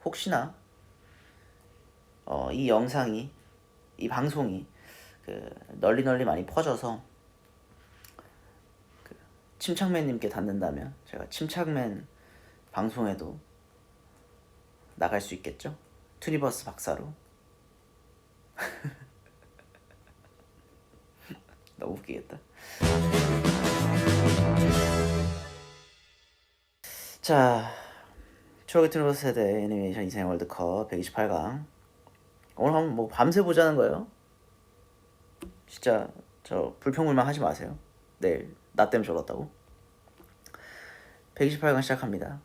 혹시나 이 영상이, 이 방송이 널리 많이 퍼져서 침착맨님께 닿는다면 제가 침착맨 방송에도 나갈 수 있겠죠? 투니버스 박사로. 너무 웃기겠다. 자, 추억의 투니버스 세대 애니메이션 인생 월드컵 128강. 오늘 한번 뭐 밤새 보자는 거예요. 진짜 저 불평불만 하지 마세요. 내일 나 때문에 졸았다고. 128강 시작합니다.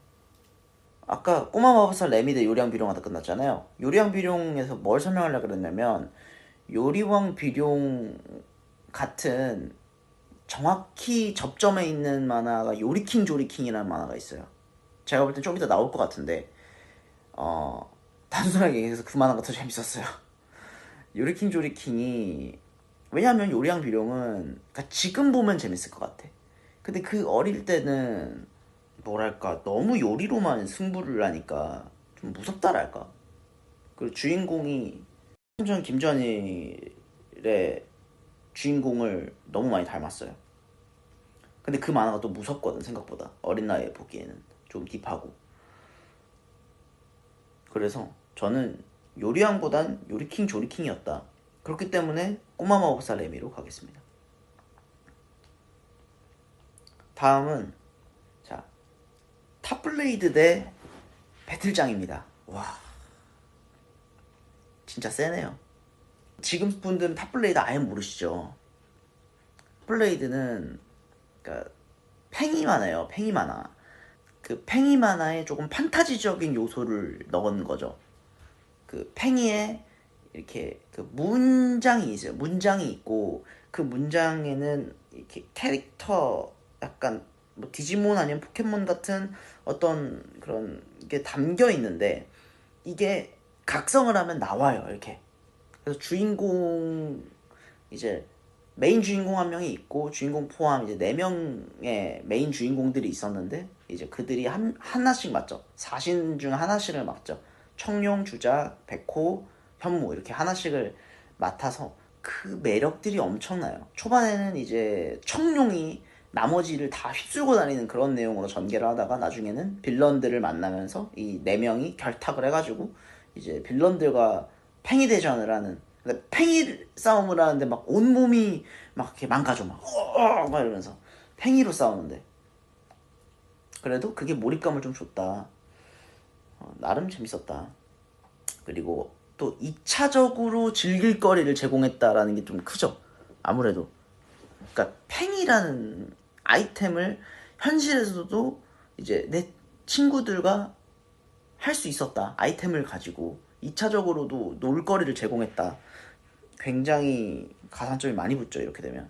아까 꼬마 마법사 레미 대 요리왕 비룡 하다 끝났잖아요. 요리왕 비룡에서 뭘 설명하려고 그랬냐면, 요리왕 비룡 같은 정확히 접점에 있는 만화가 요리킹 조리킹이라는 만화가 있어요. 제가 볼 땐 좀 이따 나올 것 같은데 단순하게 얘기해서 그 만화가 더 재밌었어요. 요리킹 조리킹이, 왜냐면 요리왕 비룡은 그러니까 지금 보면 재밌을 것 같아. 근데 그 어릴 때는 뭐랄까 너무 요리로만 승부를 하니까 좀 무섭다랄까. 그리고 주인공이 김전일의 주인공을 너무 많이 닮았어요. 근데 그 만화가 또 무섭거든. 생각보다 어린 나이에 보기에는 좀 딥하고. 그래서 저는 요리왕보단 요리킹 조리킹이었다. 그렇기 때문에 꼬마 마법사 레미로 가겠습니다. 다음은 자, 탑블레이드 대 배틀장입니다. 와, 진짜 세네요. 지금 분들은 탑블레이드 아예 모르시죠? 탑블레이드는 그러니까 팽이 만화예요. 팽이 만화. 그 팽이 만화에 조금 판타지적인 요소를 넣은 거죠. 그 팽이에 이렇게 그 문장이 있어요. 문장이 있고 그 문장에는 이렇게 캐릭터, 약간 뭐 디지몬 아니면 포켓몬 같은 어떤 그런 게 담겨 있는데, 이게 각성을 하면 나와요. 이렇게. 그래서 주인공, 이제 메인 주인공 한 명이 있고 주인공 포함 이제 4명의 메인 주인공들이 있었는데, 이제 그들이 하나씩 맡죠. 사신 중 하나씩을 맡죠. 청룡, 주작, 백호, 현무 이렇게 하나씩을 맡아서 그 매력들이 엄청나요. 초반에는 이제 청룡이 나머지를 다 휩쓸고 다니는 그런 내용으로 전개를 하다가 나중에는 빌런들을 만나면서 이 4명이 결탁을 해가지고 이제 빌런들과 팽이 대전을 하는, 그러니까 팽이 싸움을 하는데 막 온몸이 막 이렇게 망가져, 막 이러면서 팽이로 싸우는데, 그래도 그게 몰입감을 좀 줬다. 나름 재밌었다. 그리고 또 2차적으로 즐길 거리를 제공했다라는 게 좀 크죠. 아무래도 그러니까 팽이라는 아이템을 현실에서도 이제 내 친구들과 할 수 있었다. 아이템을 가지고 2차적으로도 놀거리를 제공했다. 굉장히 가산점이 많이 붙죠, 이렇게 되면.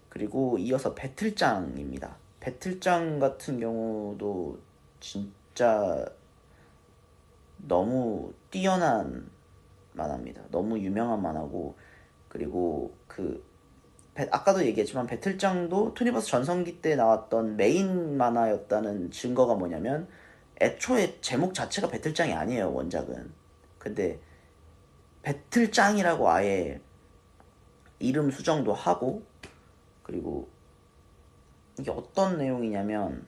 그리고 이어서 배틀장입니다. 배틀장 같은 경우도 진짜 너무 뛰어난 만화입니다. 너무 유명한 만화고, 그리고 아까도 얘기했지만 배틀장도 투니버스 전성기 때 나왔던 메인 만화였다는 증거가 뭐냐면, 애초에 제목 자체가 배틀장이 아니에요, 원작은. 근데 배틀장이라고 아예 이름 수정도 하고, 그리고 이게 어떤 내용이냐면,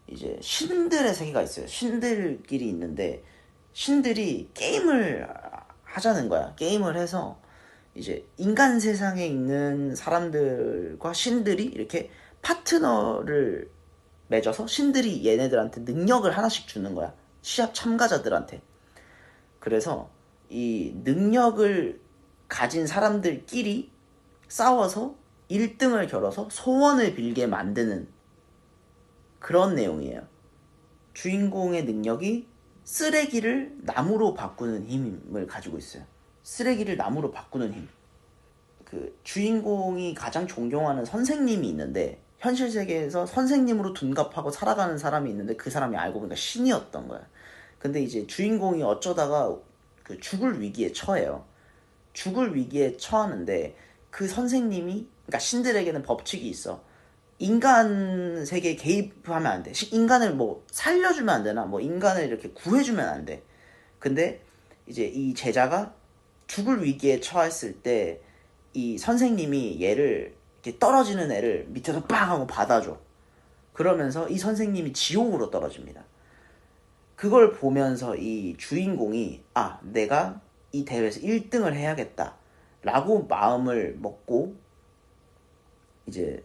이제 신들의 세계가 있어요. 신들끼리 있는데 신들이 게임을 하자는 거야. 게임을 해서 이제 인간 세상에 있는 사람들과 신들이 이렇게 파트너를 맺어서 신들이 얘네들한테 능력을 하나씩 주는 거야. 시합 참가자들한테. 그래서 이 능력을 가진 사람들끼리 싸워서 1등을 겨뤄서 소원을 빌게 만드는 그런 내용이에요. 주인공의 능력이 쓰레기를 나무로 바꾸는 힘을 가지고 있어요. 쓰레기를 나무로 바꾸는 힘. 그 주인공이 가장 존경하는 선생님이 있는데, 현실 세계에서 선생님으로 둔갑하고 살아가는 사람이 있는데, 그 사람이 알고 보니까 신이었던 거야. 근데 이제 주인공이 어쩌다가 그 죽을 위기에 처해요. 죽을 위기에 처하는데 그 선생님이, 그러니까 신들에게는 법칙이 있어. 인간 세계에 개입하면 안 돼. 인간을 뭐 살려주면 안 되나? 뭐 인간을 이렇게 구해주면 안 돼. 근데 이제 이 제자가 죽을 위기에 처했을 때 이 선생님이 얘를 이렇게 떨어지는 애를 밑에서 빵 하고 받아줘. 그러면서 이 선생님이 지옥으로 떨어집니다. 그걸 보면서 이 주인공이 내가 이 대회에서 1등을 해야겠다 라고 마음을 먹고 이제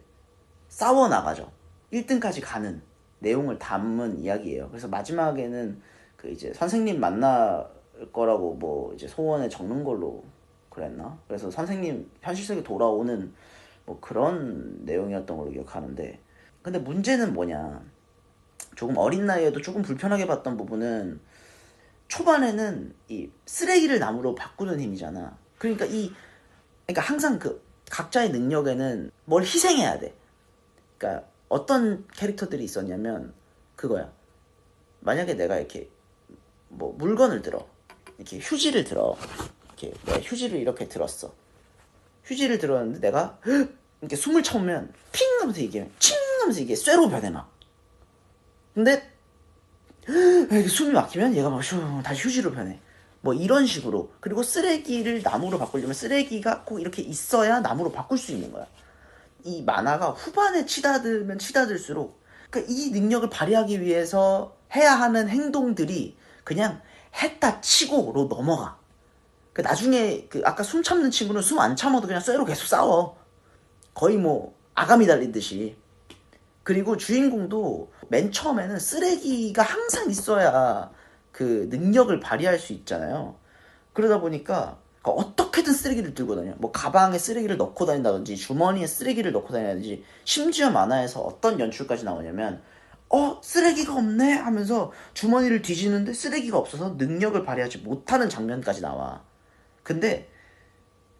싸워나가죠. 1등까지 가는 내용을 담은 이야기예요. 그래서 마지막에는 그 이제 선생님 만날 거라고 뭐 이제 소원에 적는 걸로 그랬나? 그래서 선생님 현실 세계 돌아오는 뭐 그런 내용이었던 걸로 기억하는데, 근데 문제는 뭐냐, 조금 어린 나이에도 조금 불편하게 봤던 부분은 초반에는 이 쓰레기를 나무로 바꾸는 힘이잖아. 그러니까 항상 그 각자의 능력에는 뭘 희생해야 돼. 그러니까 어떤 캐릭터들이 있었냐면 그거야. 만약에 내가 이렇게 뭐 물건을 들어, 이렇게 휴지를 들어, 이렇게 내가 휴지를 이렇게 들었어. 휴지를 들었는데 내가 이렇게 숨을 참으면 핑 하면서 이게 칭 하면서 이게 쇠로 변해 막. 근데 이렇게 숨이 막히면 얘가 막 다시 휴지로 변해. 뭐 이런 식으로. 그리고 쓰레기를 나무로 바꾸려면 쓰레기가 꼭 이렇게 있어야 나무로 바꿀 수 있는 거야. 이 만화가 후반에 치닫으면 치닫을수록 그러니까 이 능력을 발휘하기 위해서 해야 하는 행동들이 그냥 했다 치고로 넘어가. 그 나중에 그 아까 숨 참는 친구는 숨 안 참아도 그냥 쇠로 계속 싸워. 거의 뭐 아가미 달리듯이. 그리고 주인공도 맨 처음에는 쓰레기가 항상 있어야 그 능력을 발휘할 수 있잖아요. 그러다 보니까 어떻게든 쓰레기를 들고 다녀. 뭐 가방에 쓰레기를 넣고 다닌다든지 주머니에 쓰레기를 넣고 다니든지, 심지어 만화에서 어떤 연출까지 나오냐면 쓰레기가 없네 하면서 주머니를 뒤지는데 쓰레기가 없어서 능력을 발휘하지 못하는 장면까지 나와. 근데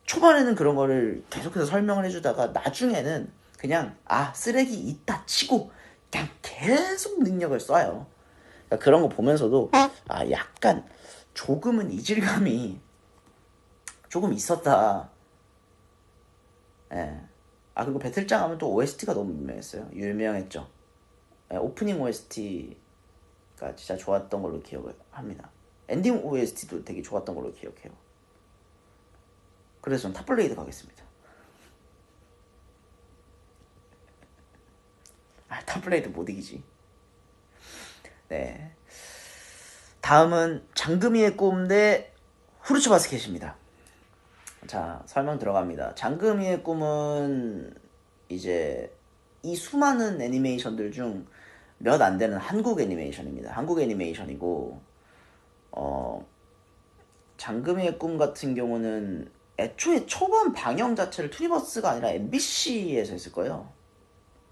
초반에는 그런 거를 계속해서 설명을 해주다가 나중에는 그냥 쓰레기 있다 치고 그냥 계속 능력을 써요. 그러니까 그런 거 보면서도 약간 조금은 이질감이 조금 있었다. 예. 그리고 배틀장 하면 또 OST가 너무 유명했죠. 예, 오프닝 OST가 진짜 좋았던 걸로 기억을 합니다. 엔딩 OST도 되게 좋았던 걸로 기억해요. 그래서 전 탑블레이드 가겠습니다. 탑블레이드 못 이기지. 네. 다음은 장금이의 꿈 대 후르츠 바스켓입니다. 자, 설명 들어갑니다. 장금이의 꿈은 이제 이 수많은 애니메이션들 중 몇 안 되는 한국 애니메이션입니다. 한국 애니메이션이고, 장금이의 꿈 같은 경우는 애초에 초반 방영 자체를 투니버스가 아니라 MBC에서 했을 거예요.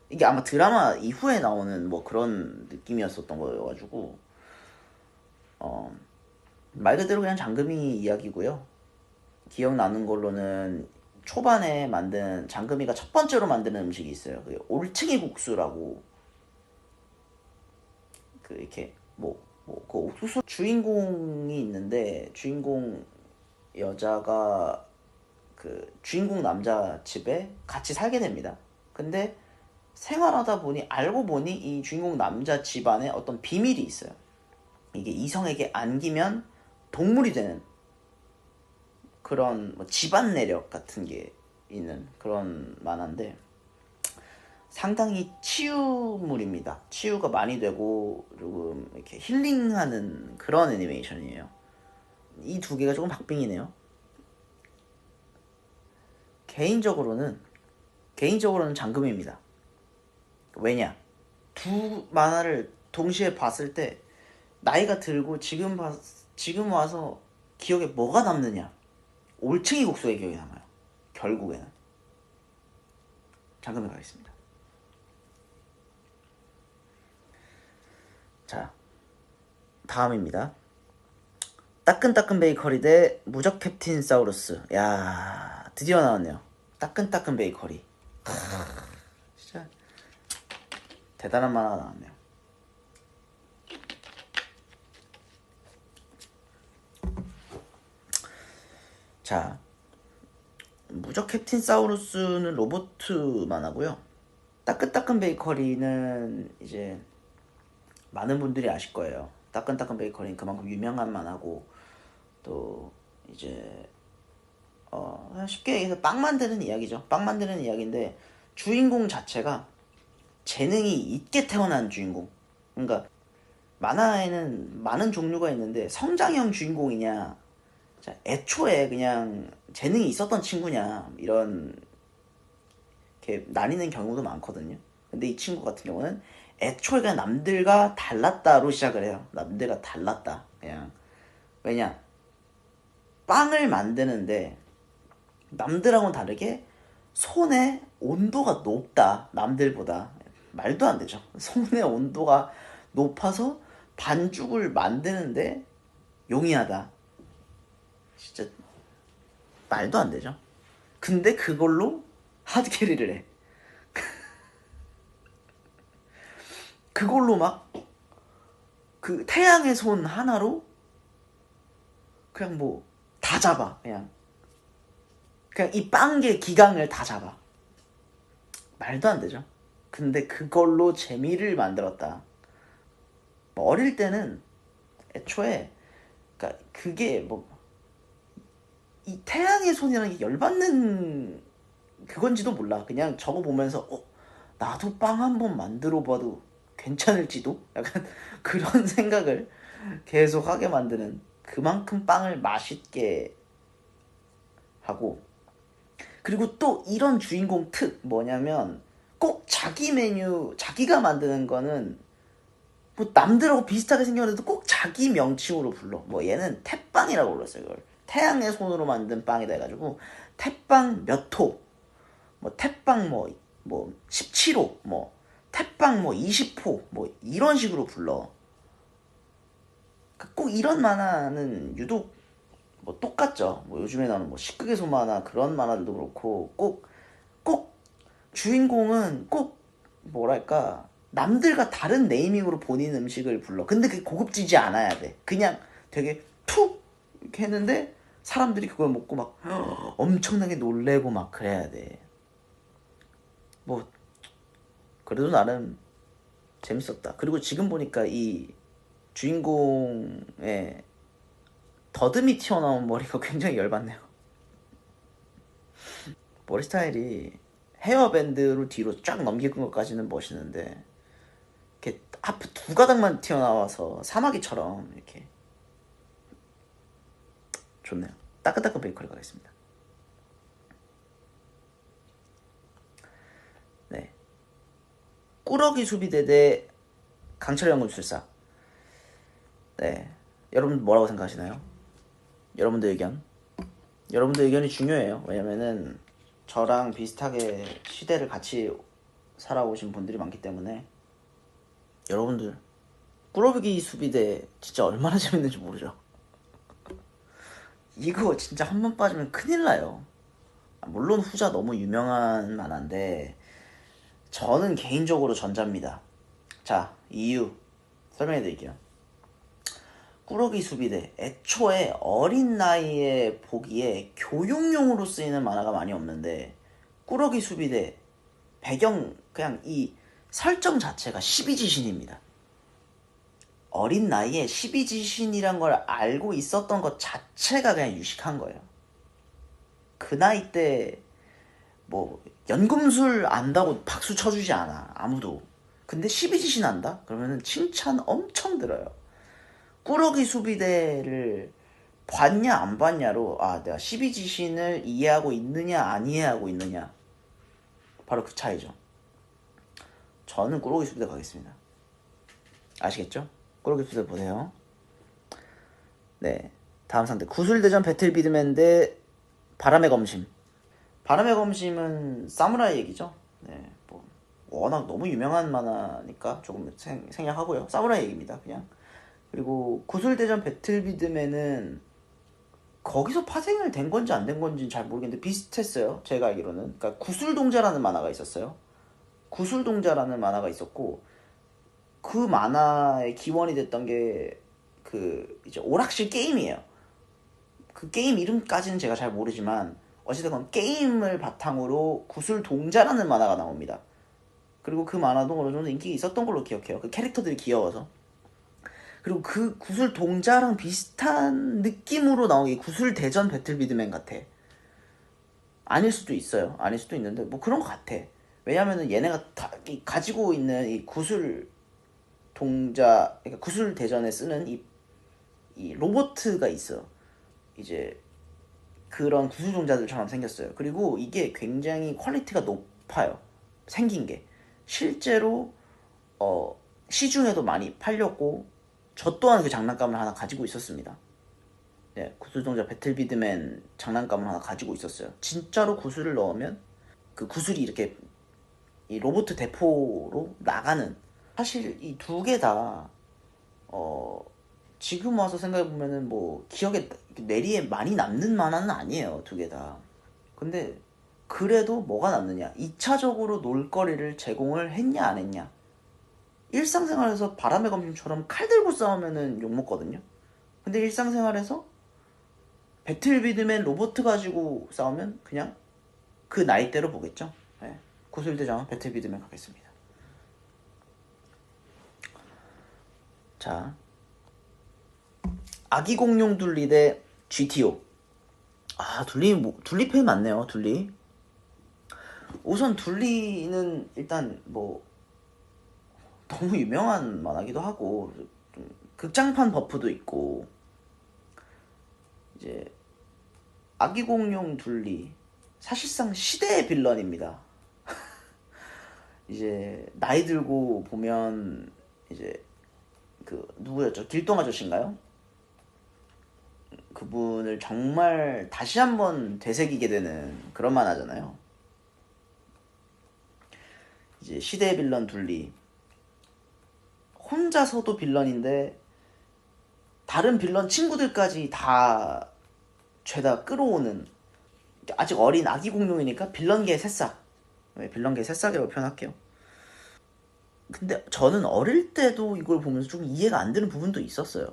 이게 아마 드라마 이후에 나오는 뭐 그런 느낌이었었던 거여가지고, 말 그대로 그냥 장금이 이야기고요. 기억나는 걸로는 초반에 만든 장금이가 첫 번째로 만드는 음식이 있어요. 그 올챙이 국수라고, 그 이렇게 그 옥수수 주인공이 있는데, 주인공 여자가 그 주인공 남자 집에 같이 살게 됩니다. 근데 생활하다 보니 알고 보니 이 주인공 남자 집안에 어떤 비밀이 있어요. 이게 이성에게 안기면 동물이 되는 그런 뭐 집안 내력 같은 게 있는 그런 만화인데, 상당히 치유물입니다. 치유가 많이 되고 조금 이렇게 힐링하는 그런 애니메이션이에요. 이 두 개가 조금 박빙이네요. 개인적으로는 장금입니다. 왜냐? 두 만화를 동시에 봤을 때 나이가 들고 지금 와서 기억에 뭐가 남느냐? 올챙이 국수의 기억이 남아요. 결국에는 장금이 가겠습니다. 자, 다음입니다. 따끈따끈 베이커리 대 무적 캡틴 사우루스. 야, 드디어 나왔네요. 따끈따끈 베이커리. 진짜 대단한 만화가 나왔네요. 자, 무적 캡틴 사우루스는 로보트 만화고요. 따끈따끈 베이커리는 이제 많은 분들이 아실 거예요. 따끈따끈 베이커리는 그만큼 유명한 만화고, 또 이제 쉽게 얘기해서 빵 만드는 이야기죠. 빵 만드는 이야기인데, 주인공 자체가 재능이 있게 태어난 주인공. 그러니까 만화에는 많은 종류가 있는데, 성장형 주인공이냐, 자, 애초에 그냥 재능이 있었던 친구냐, 이런 이렇게 나뉘는 경우도 많거든요. 근데 이 친구 같은 경우는 애초에 그냥 남들과 달랐다로 시작을 해요. 남들과 달랐다. 그냥 왜냐, 빵을 만드는데 남들하고는 다르게 손의 온도가 높다. 남들보다. 말도 안 되죠. 손의 온도가 높아서 반죽을 만드는데 용이하다. 진짜 말도 안 되죠. 근데 그걸로 하드캐리를 해. 그걸로 막 그 태양의 손 하나로 그냥 뭐 다 잡아. 그냥 이 빵개 기강을 다 잡아. 말도 안 되죠. 근데 그걸로 재미를 만들었다. 뭐 어릴 때는 애초에 그러니까 그게 뭐 이 태양의 손이라는 게 열받는 그건지도 몰라. 그냥 저거 보면서 나도 빵 한번 만들어 봐도 괜찮을지도 약간 그런 생각을 계속 하게 만드는, 그만큼 빵을 맛있게 하고. 그리고 또 이런 주인공 특 뭐냐면, 꼭 자기 메뉴 자기가 만드는 거는 뭐 남들하고 비슷하게 생겼는데도 꼭 자기 명칭으로 불러. 뭐 얘는 태빵이라고 불렀어요. 이걸 태양의 손으로 만든 빵이다 해가지고 태빵 몇 호, 뭐 태빵 뭐 17호, 뭐 태빵 뭐 20호, 뭐 이런 식으로 불러. 꼭 이런 만화는 유독 뭐 똑같죠. 뭐 요즘에 나오는 뭐 식극의 소만화 그런 만화들도 그렇고, 꼭 주인공은 꼭 뭐랄까 남들과 다른 네이밍으로 본인 음식을 불러. 근데 그게 고급지지 않아야 돼. 그냥 되게 툭 이렇게 했는데 사람들이 그걸 먹고 막 엄청나게 놀래고 막 그래야 돼. 뭐 그래도 나름 재밌었다. 그리고 지금 보니까 이 주인공의 더듬이 튀어나온 머리가 굉장히 열받네요. 머리 스타일이 헤어밴드로 뒤로 쫙 넘기는 것까지는 멋있는데, 이렇게 하프 두 가닥만 튀어나와서 사마귀처럼 이렇게 좋네요. 따끈따끈 베이커리 가겠습니다. 네, 꾸러기 수비대 대 강철 연금술사. 네, 여러분 뭐라고 생각하시나요? 여러분들 의견. 여러분들 의견이 중요해요. 왜냐면은 저랑 비슷하게 시대를 같이 살아오신 분들이 많기 때문에. 여러분들 꾸러기 수비대 진짜 얼마나 재밌는지 모르죠. 이거 진짜 한 번 빠지면 큰일 나요. 물론 후자 너무 유명한 만화인데 저는 개인적으로 전자입니다. 자, 이유 설명해 드릴게요. 꾸러기 수비대, 애초에 어린 나이에 보기에 교육용으로 쓰이는 만화가 많이 없는데, 꾸러기 수비대 배경 그냥 이 설정 자체가 12지신입니다. 어린 나이에 12지신이란 걸 알고 있었던 것 자체가 그냥 유식한 거예요. 그 나이 때 뭐 연금술 안다고 박수 쳐주지 않아, 아무도. 근데 12지신 안다? 그러면은 칭찬 엄청 들어요. 꾸러기 수비대를 봤냐 안 봤냐로 내가 12지신을 이해하고 있느냐 안 이해하고 있느냐, 바로 그 차이죠. 저는 꾸러기 수비대 가겠습니다. 아시겠죠? 꾸러기 수비대 보세요. 네, 다음 상대 구슬대전 배틀비드맨 대 바람의 검심. 바람의 검심은 사무라이 얘기죠. 네, 뭐 워낙 너무 유명한 만화니까 조금 생략하고요. 사무라이 얘기입니다, 그냥. 그리고 구슬대전 배틀비드맨은 거기서 파생을 된 건지 안 된 건지 잘 모르겠는데 비슷했어요, 제가 알기로는. 그러니까 구슬동자라는 만화가 있었어요. 구슬동자라는 만화가 있었고, 그 만화의 기원이 됐던 게 그 이제 오락실 게임이에요. 그 게임 이름까지는 제가 잘 모르지만 어찌됐건 게임을 바탕으로 구슬동자라는 만화가 나옵니다. 그리고 그 만화도 어느 정도 인기가 있었던 걸로 기억해요. 그 캐릭터들이 귀여워서. 그리고 그 구슬 동자랑 비슷한 느낌으로 나온 게 구슬 대전 배틀 비드맨 같아. 아닐 수도 있어요. 아닐 수도 있는데 뭐 그런 것 같아. 왜냐면은 얘네가 가지고 있는 이 구슬 동자, 그러니까 구슬 대전에 쓰는 이 로보트가 있어. 이제 그런 구슬 동자들처럼 생겼어요. 그리고 이게 굉장히 퀄리티가 높아요. 생긴 게 실제로 시중에도 많이 팔렸고 저 또한 그 장난감을 하나 가지고 있었습니다. 네, 구슬동자 배틀비드맨 장난감을 하나 가지고 있었어요. 진짜로 구슬을 넣으면 그 구슬이 이렇게 이 로봇 대포로 나가는. 사실 이 두 개 다 지금 와서 생각해 보면은 뭐 기억에 뇌리에 많이 남는 만화는 아니에요. 두 개 다. 근데 그래도 뭐가 남느냐? 2차적으로 놀거리를 제공을 했냐 안 했냐? 일상생활에서 바람의 검심처럼 칼 들고 싸우면은 욕먹거든요. 근데 일상생활에서 배틀비드맨 로봇 가지고 싸우면 그냥 그 나이대로 보겠죠. 네. 구슬대장 배틀비드맨 가겠습니다. 자, 아기 공룡 둘리 대 GTO. 아, 둘리 팬 많네요. 둘리. 우선 둘리는 일단 뭐 너무 유명한 만화기도 하고 좀 극장판 버프도 있고. 이제 아기 공룡 둘리 사실상 시대의 빌런입니다. 이제 나이 들고 보면 이제 그 누구였죠? 길동 아저씨인가요? 그분을 정말 다시 한번 되새기게 되는 그런 만화잖아요. 이제 시대의 빌런 둘리 혼자서도 빌런인데 다른 빌런 친구들까지 다 죄다 끌어오는 아직 어린 아기 공룡이니까 빌런계의 새싹. 빌런계의 새싹이라고 표현할게요. 근데 저는 어릴 때도 이걸 보면서 조금 이해가 안 되는 부분도 있었어요.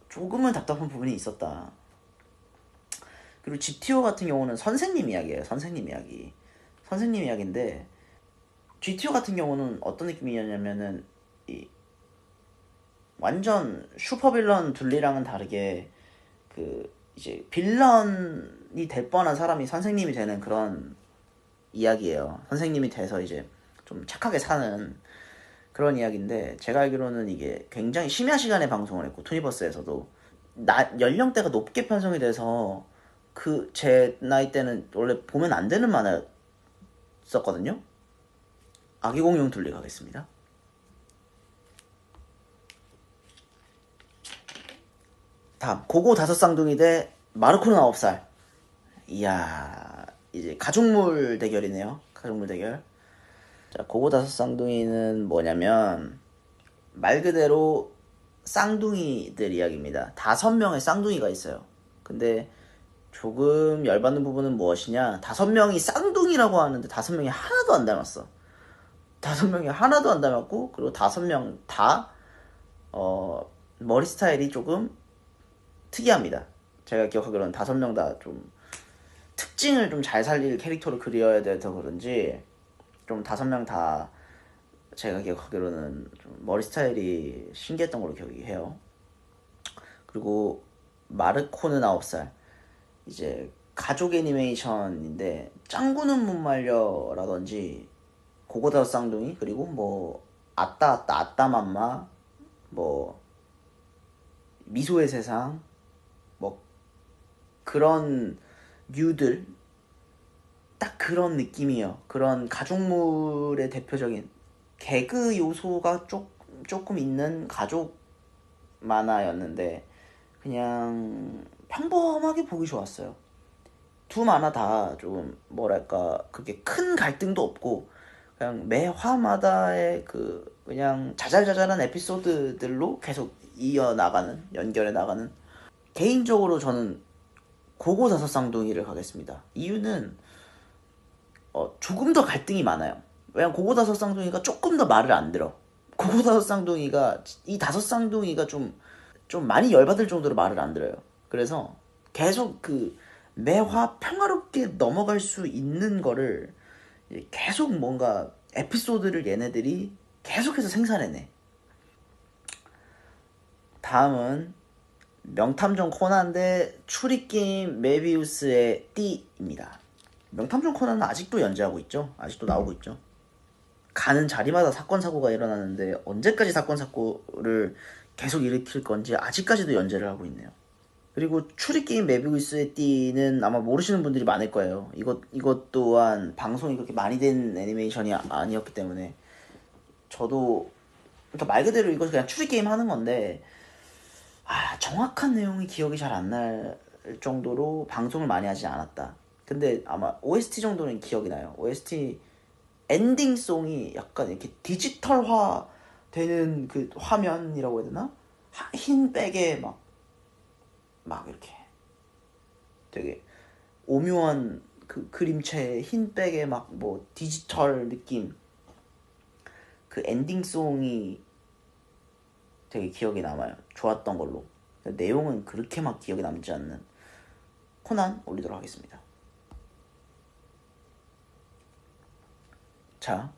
조금은 답답한 부분이 있었다. 그리고 GTO 같은 경우는 선생님 이야기예요. 선생님 이야기. 선생님 이야기인데 GTO 같은 경우는 어떤 느낌이었냐면은 이 완전 슈퍼빌런 둘리랑은 다르게 그 이제 빌런이 될 뻔한 사람이 선생님이 되는 그런 이야기예요. 선생님이 돼서 이제 좀 착하게 사는 그런 이야기인데 제가 알기로는 이게 굉장히 심야 시간에 방송을 했고 투니버스에서도 연령대가 높게 편성이 돼서 그 제 나이 때는 원래 보면 안 되는 만화였었거든요. 아기 공룡 둘리 가겠습니다. 다음 고고 다섯 쌍둥이 대 마르코는 9살. 이야, 이제 가족물 대결이네요. 가족물 대결. 자, 고고 다섯 쌍둥이는 뭐냐면 말 그대로 쌍둥이들 이야기입니다. 5명의 쌍둥이가 있어요. 근데 조금 열받는 부분은 무엇이냐? 5명이 쌍둥이라고 하는데 5명이 하나도 안 닮았어. 5명이 하나도 안 닮았고, 그리고 5명 다 머리 스타일이 조금 특이합니다. 제가 기억하기로는 5명 다 좀 특징을 좀 잘 살릴 캐릭터로 그려야 돼서 그런지 좀 5명 다 제가 기억하기로는 좀 머리 스타일이 신기했던 걸로 기억해요. 그리고 마르코는 9살. 이제 가족 애니메이션인데 짱구는 못 말려라든지 고고다 쌍둥이 그리고 뭐 아따 아따 아따 맘마 뭐 미소의 세상 뭐 그런 류들 딱 그런 느낌이에요. 그런 가족물의 대표적인 개그 요소가 조금 있는 가족 만화였는데 그냥 평범하게 보기 좋았어요. 두 만화 다 좀 뭐랄까 그렇게 큰 갈등도 없고 그냥 매 화마다의 그 그냥 자잘자잘한 에피소드들로 계속 이어나가는 연결해 나가는. 개인적으로 저는 고고 다섯 쌍둥이를 가겠습니다. 이유는 조금 더 갈등이 많아요. 왜냐면 고고 다섯 쌍둥이가 조금 더 말을 안 들어. 고고 다섯 쌍둥이가 이 다섯 쌍둥이가 좀 많이 열받을 정도로 말을 안 들어요. 그래서 계속 그 매화 평화롭게 넘어갈 수 있는 거를 계속 뭔가 에피소드를 얘네들이 계속해서 생산해내. 다음은 명탐정 코난 대 추리게임 메비우스의 띠입니다. 명탐정 코난은 아직도 연재하고 있죠. 아직도 나오고 있죠. 가는 자리마다 사건 사고가 일어나는데 언제까지 사건 사고를 계속 일으킬 건지 아직까지도 연재를 하고 있네요. 그리고 추리게임 메비우스의 띠는 아마 모르시는 분들이 많을 거예요. 이것 또한 방송이 그렇게 많이 된 애니메이션이 아니었기 때문에 저도 그러니까 말 그대로 이거 그냥 추리게임 하는 건데 정확한 내용이 기억이 잘 안 날 정도로 방송을 많이 하지 않았다. 근데 아마 OST 정도는 기억이 나요. OST 엔딩송이 약간 이렇게 디지털화 되는 그 화면이라고 해야 되나? 흰 백에 막 이렇게 되게 오묘한 그 그림체 흰 백에 막 뭐 디지털 느낌 그 엔딩송이 되게 기억에 남아요. 좋았던 걸로. 내용은 그렇게 막 기억에 남지 않는 코난 올리도록 하겠습니다. 자,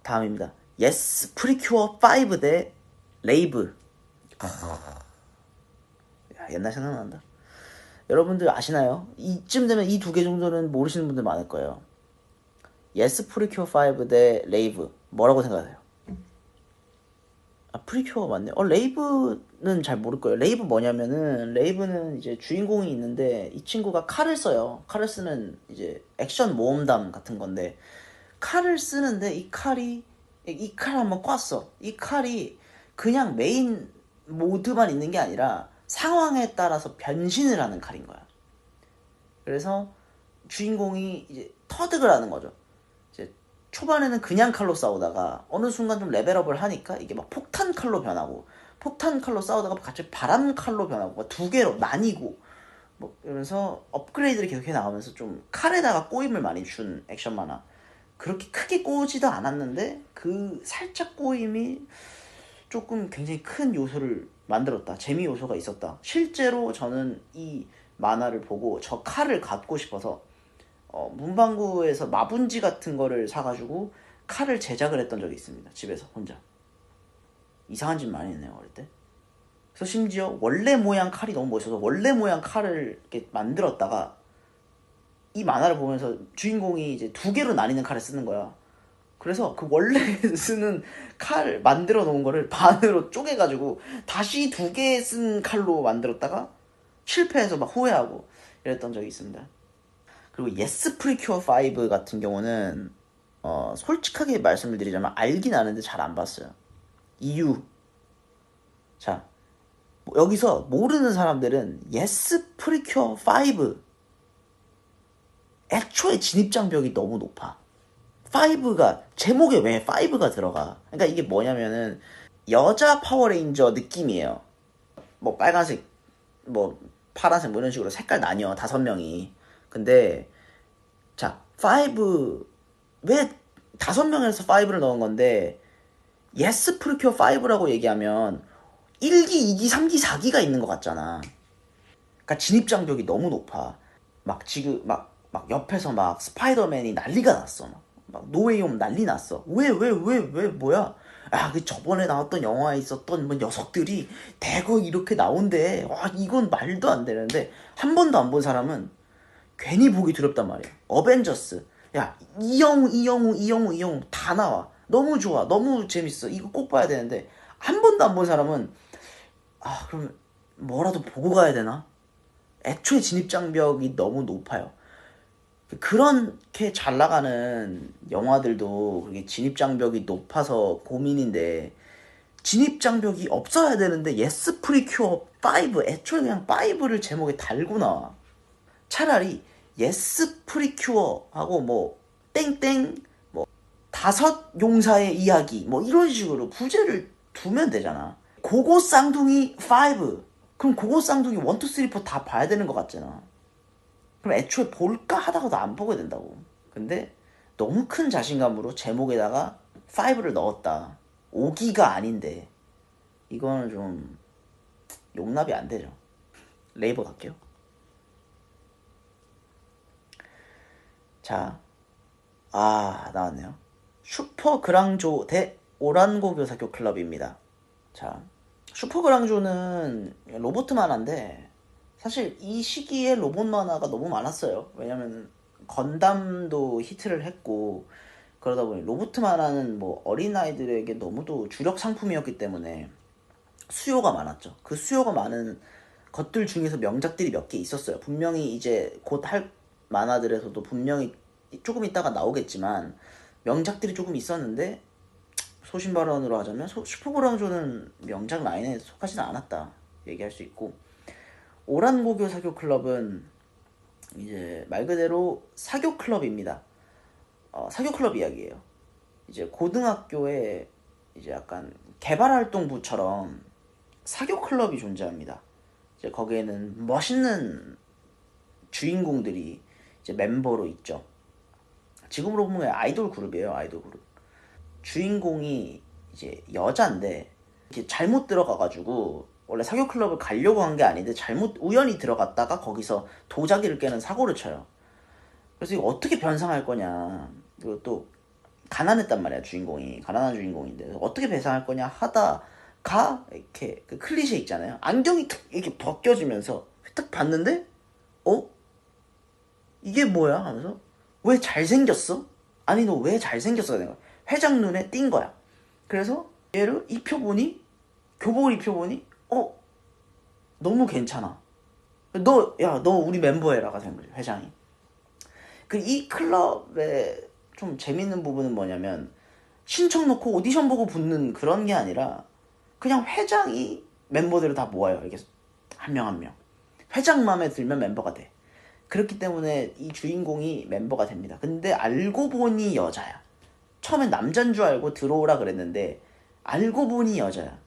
다음입니다. 예스 프리큐어 5 대 레이브. 야, 옛날 생각난다. 여러분들 아시나요? 이쯤 되면 이 두 개 정도는 모르시는 분들 많을 거예요. 예스 프리큐어 5 대 레이브. 뭐라고 생각하세요? 프리큐어가 맞네. 레이브는 잘 모를 거예요. 레이브 뭐냐면은, 레이브는 이제 주인공이 있는데, 이 친구가 칼을 써요. 칼을 쓰는 이제 액션 모험담 같은 건데, 칼을 쓰는데 이 칼을 한번 꽈어. 이 칼이 그냥 메인 모드만 있는 게 아니라 상황에 따라서 변신을 하는 칼인 거야. 그래서 주인공이 이제 터득을 하는 거죠. 이제 초반에는 그냥 칼로 싸우다가 어느 순간 좀 레벨업을 하니까 이게 막 폭탄 칼로 변하고 폭탄 칼로 싸우다가 갑자기 바람 칼로 변하고 두 개로 나뉘고 뭐 이러면서 업그레이드를 계속 해 나오면서 좀 칼에다가 꼬임을 많이 준 액션 만화. 그렇게 크게 꼬지도 않았는데 그 살짝 꼬임이 조금 굉장히 큰 요소를 만들었다. 재미 요소가 있었다. 실제로 저는 이 만화를 보고 저 칼을 갖고 싶어서 문방구에서 마분지 같은 거를 사가지고 칼을 제작을 했던 적이 있습니다. 집에서 혼자. 이상한 짓 많이 했네요, 어릴 때. 그래서 심지어 원래 모양 칼이 너무 멋있어서 원래 모양 칼을 이렇게 만들었다가 이 만화를 보면서 주인공이 이제 두 개로 나뉘는 칼을 쓰는 거야. 그래서 그 원래 쓰는 칼 만들어 놓은 거를 반으로 쪼개가지고 다시 두 개 쓴 칼로 만들었다가 실패해서 막 후회하고 이랬던 적이 있습니다. 그리고 예스 프리큐어 5 같은 경우는 솔직하게 말씀을 드리자면 알긴 아는데 잘 안 봤어요. 이유. 자, 여기서 모르는 사람들은 예스 프리큐어 5 애초에 진입장벽이 너무 높아. 5가 제목에 왜 5가 들어가? 그러니까 이게 뭐냐면은 여자 파워레인저 느낌이에요. 뭐 빨간색, 뭐 파란색 뭐 이런 식으로 색깔 나뉘어 5명이. 근데 자, 5 왜 5명에서 5를 넣은 건데 예스 프리큐어 5라고 얘기하면 1기, 2기, 3기, 4기가 있는 것 같잖아. 그러니까 진입장벽이 너무 높아. 막 지금 막 옆에서 막 스파이더맨이 난리가 났어. 막 노웨이홈 난리 났어. 왜 뭐야? 그 저번에 나왔던 영화에 있었던 뭐 녀석들이 대거 이렇게 나온대. 이건 말도 안 되는데 한 번도 안 본 사람은 괜히 보기 두렵단 말이야. 어벤져스. 야, 이영우 다 나와. 너무 좋아. 너무 재밌어. 이거 꼭 봐야 되는데 한 번도 안 본 사람은 그럼 뭐라도 보고 가야 되나? 애초에 진입장벽이 너무 높아요. 그렇게 잘 나가는 영화들도 그게 진입장벽이 높아서 고민인데 진입장벽이 없어야 되는데 예스 프리큐어 5 애초에 그냥 5를 제목에 달고 나와. 차라리 예스 프리큐어 하고 뭐 땡땡 뭐 5용사의 이야기 뭐 이런 식으로 부제를 두면 되잖아. 고고 쌍둥이 5 그럼 고고 쌍둥이 1, 2, 3, 4 다 봐야 되는 것 같잖아. 그럼 애초에 볼까 하다가도 안 보게 된다고. 근데 너무 큰 자신감으로 제목에다가 5를 넣었다. 5기가 아닌데 이거는 좀 용납이 안 되죠. 레이버 갈게요. 자, 나왔네요. 슈퍼 그랑조 대 오란고 교사교 클럽입니다. 자, 슈퍼 그랑조는 로봇 만화인데 사실 이 시기에 로봇 만화가 너무 많았어요. 왜냐면 건담도 히트를 했고 그러다 보니 로봇 만화는 뭐 어린아이들에게 너무도 주력 상품이었기 때문에 수요가 많았죠. 그 수요가 많은 것들 중에서 명작들이 몇 개 있었어요. 분명히 이제 곧 할 만화들에서도 분명히 조금 있다가 나오겠지만 명작들이 조금 있었는데 소신발언으로 하자면 슈퍼그랑조는 명작 라인에 속하지는 않았다 얘기할 수 있고, 오란고교 사교 클럽은 이제 말 그대로 사교 클럽입니다. 사교 클럽 이야기예요. 이제 고등학교에 이제 약간 개발활동부처럼 사교 클럽이 존재합니다. 이제 거기에는 멋있는 주인공들이 이제 멤버로 있죠. 지금으로 보면 아이돌 그룹이에요. 아이돌 그룹. 주인공이 이제 여잔데 이게 잘못 들어가가지고 원래 사교 클럽을 가려고 한 게 아닌데 잘못 우연히 들어갔다가 거기서 도자기를 깨는 사고를 쳐요. 그래서 이거 어떻게 변상할 거냐. 그리고 또 가난했단 말이야. 주인공이 가난한 주인공인데 어떻게 배상할 거냐 하다가 이렇게 그 클리셰 있잖아요. 안경이 탁 이렇게 벗겨지면서 딱 봤는데 이게 뭐야 하면서 왜 잘생겼어? 아니 너 왜 잘생겼어? 내가 회장 눈에 띈 거야. 그래서 얘를 입혀보니 교복을 입혀보니 너무 괜찮아. 너 우리 멤버 해라가 된 거죠. 회장이. 그 이 클럽의 좀 재밌는 부분은 뭐냐면 신청 놓고 오디션 보고 붙는 그런 게 아니라 그냥 회장이 멤버들을 다 모아요. 이게 한 명 한 명. 회장 마음에 들면 멤버가 돼. 그렇기 때문에 이 주인공이 멤버가 됩니다. 근데 알고 보니 여자야. 처음엔 남잔 줄 알고 들어오라 그랬는데 알고 보니 여자야.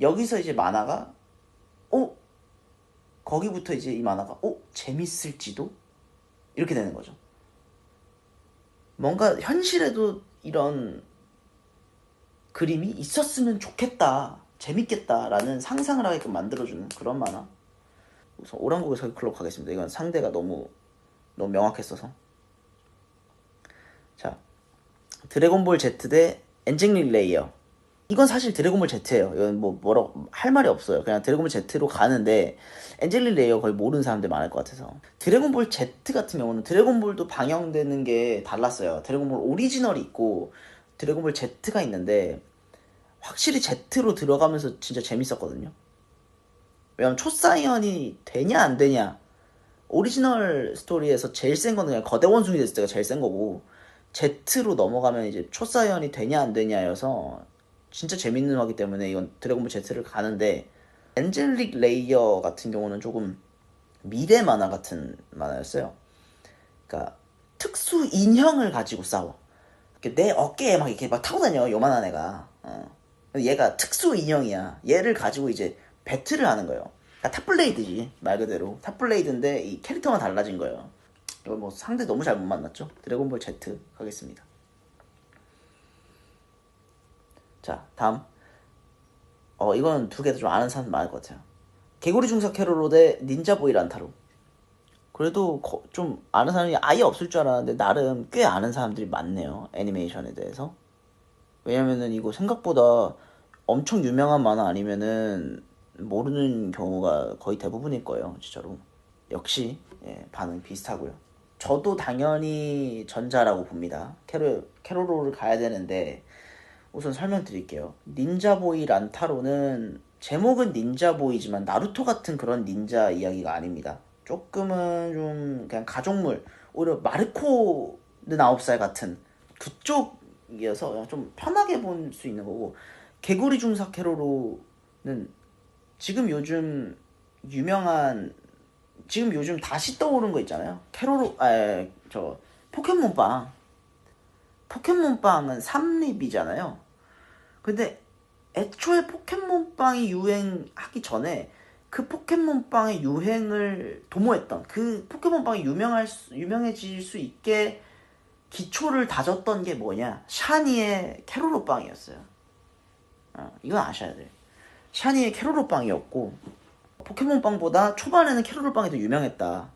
여기서 이제 만화가 거기부터 이제 이 만화가 재밌을지도 이렇게 되는 거죠. 뭔가 현실에도 이런 그림이 있었으면 좋겠다, 재밌겠다라는 상상을 하게끔 만들어주는 그런 만화. 우선 오랑곡의 사기 클럽 가겠습니다. 이건 상대가 너무 명확했어서. 자, 드래곤볼 Z 대 엔젤릭 레이어. 이건 사실 드래곤볼 Z예요. 이건 뭐라고 할 말이 없어요. 그냥 드래곤볼 Z로 가는데 엔젤릭 레이어 거의 모르는 사람들 많을 것 같아서. 드래곤볼 Z 같은 경우는 드래곤볼도 방영되는 게 달랐어요. 드래곤볼 오리지널이 있고 드래곤볼 Z가 있는데 확실히 Z로 들어가면서 진짜 재밌었거든요. 왜냐면 초사이언이 되냐 안 되냐, 오리지널 스토리에서 제일 센 거는 그냥 거대 원숭이 됐을 때가 제일 센 거고 Z로 넘어가면 이제 초사이언이 되냐 안 되냐여서 진짜 재밌는 거기 때문에 이건 드래곤볼 Z를 가는데, 엔젤릭 레이어 같은 경우는 조금 미래 만화 같은 만화였어요. 그러니까 특수 인형을 가지고 싸워. 내 어깨에 막 이렇게 막 타고 다녀 요만한 애가. 얘가 특수 인형이야. 얘를 가지고 이제 배틀을 하는 거예요. 그러니까 탑블레이드지 말 그대로. 탑블레이드인데 이 캐릭터만 달라진 거예요. 이거 뭐 상대 너무 잘 못 만났죠. 드래곤볼 Z 가겠습니다. 자, 다음. 이건 두 개 다 좀 아는 사람 많을 것 같아요. 개구리 중사 캐로로 대 닌자보이 란타로. 그래도 좀 아는 사람이 아예 없을 줄 알았는데 나름 꽤 아는 사람들이 많네요. 애니메이션에 대해서. 왜냐면은 이거 생각보다 엄청 유명한 만화 아니면은 모르는 경우가 거의 대부분일 거예요. 진짜로. 역시 반응 비슷하고요. 저도 당연히 전자라고 봅니다. 캐로로를 가야 되는데 우선 설명드릴게요. 닌자보이 란타로는 제목은 닌자보이지만 나루토 같은 그런 닌자 이야기가 아닙니다. 조금은 좀 그냥 가족물, 오히려 마르코 9살 같은 그쪽이어서 좀 편하게 볼 수 있는 거고, 개구리 중사 캐로로는 지금 요즘 다시 떠오른 거 있잖아요. 포켓몬빵. 포켓몬빵은 3립이잖아요. 근데 애초에 포켓몬빵이 유행하기 전에 그 포켓몬빵의 유행을 도모했던, 그 포켓몬빵이 유명해질 수 있게 기초를 다졌던 게 뭐냐? 샤니의 캐로로빵이었어요. 이건 아셔야 돼요. 샤니의 캐로로빵이었고 포켓몬빵보다 초반에는 캐로로빵이 더 유명했다.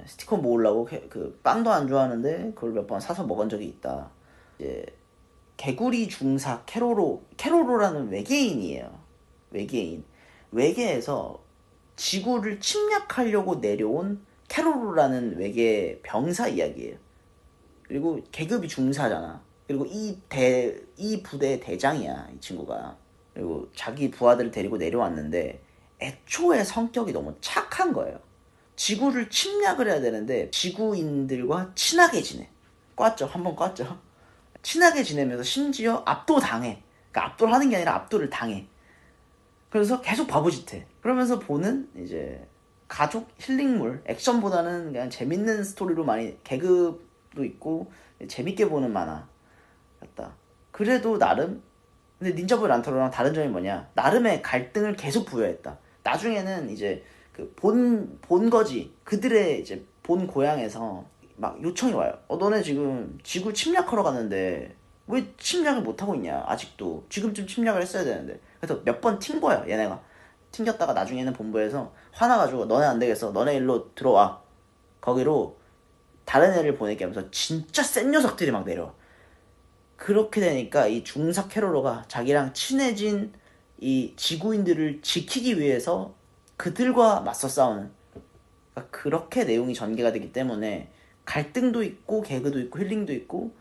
스티커 모으려고 그 빵도 안 좋아하는데 그걸 몇 번 사서 먹은 적이 있다. 이제 개구리 중사 캐로로라는 외계인이에요. 외계에서 지구를 침략하려고 내려온 캐로로라는 외계 병사 이야기예요. 그리고 계급이 중사잖아. 그리고 이 부대의 대장이야, 이 친구가. 그리고 자기 부하들을 데리고 내려왔는데 애초에 성격이 너무 착한 거예요. 지구를 침략을 해야 되는데 지구인들과 친하게 지내. 한번 꽈죠. 친하게 지내면서 심지어 압도당해. 그러니까 압도를 하는 게 아니라 압도를 당해. 그래서 계속 바보짓해. 그러면서 보는 이제 가족 힐링물, 액션보다는 그냥 재밌는 스토리로 많이 개그도 있고 재밌게 보는 만화였다. 그래도 나름, 근데 닌자보이 란타로랑 다른 점이 뭐냐, 나름의 갈등을 계속 부여했다. 나중에는 이제 그 본 거지, 그들의 이제 본 고향에서 막 요청이 와요. 너네 지금 지구 침략하러 갔는데 왜 침략을 못하고 있냐, 아직도. 지금쯤 침략을 했어야 되는데. 그래서 몇 번 튄 거야, 얘네가. 튕겼다가 나중에는 본부에서 화나가지고 너네 안 되겠어, 너네 일로 들어와. 거기로 다른 애를 보낼게 하면서 진짜 센 녀석들이 막 내려와. 그렇게 되니까 이 중사 캐롤러가 자기랑 친해진 이 지구인들을 지키기 위해서 그들과 맞서 싸우는, 그러니까 그렇게 내용이 전개가 되기 때문에 갈등도 있고 개그도 있고 힐링도 있고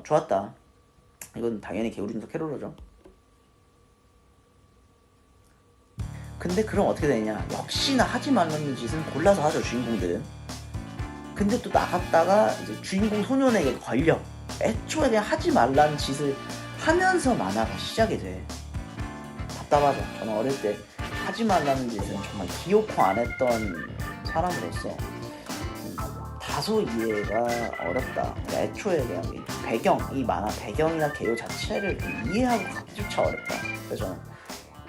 좋았다. 이건 당연히 개구리 중사 캐롤러죠. 근데 그럼 어떻게 되냐, 역시나 하지 말라는 짓은 골라서 하죠, 주인공들은. 근데 또 나갔다가 이제 주인공 소년에게 걸려. 애초에 그냥 하지 말라는 짓을 하면서 만화가 시작이 돼. 답답하죠. 저는 어릴 때 하지 말라는 짓은 정말 기어코 안 했던 사람으로서 다소 이해가 어렵다. 그러니까 애초에 그냥 이 만화 배경이나 개요 자체를 이해하고 가기조차 어렵다. 그래서 저는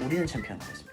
우리는 챔피언이었습니다.